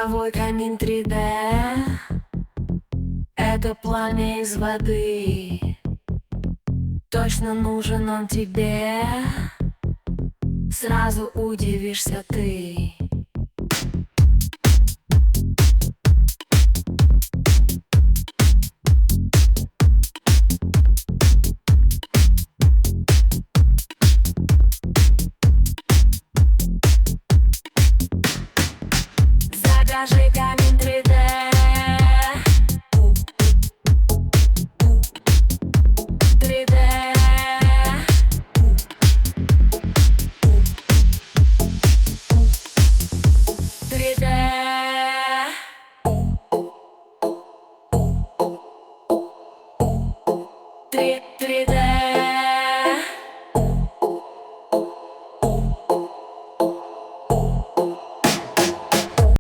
Цифровой камень 3D — это пламя из воды. Точно нужен он тебе, сразу удивишься ты. Закажи камень 3D. 3D. 3D. 3D.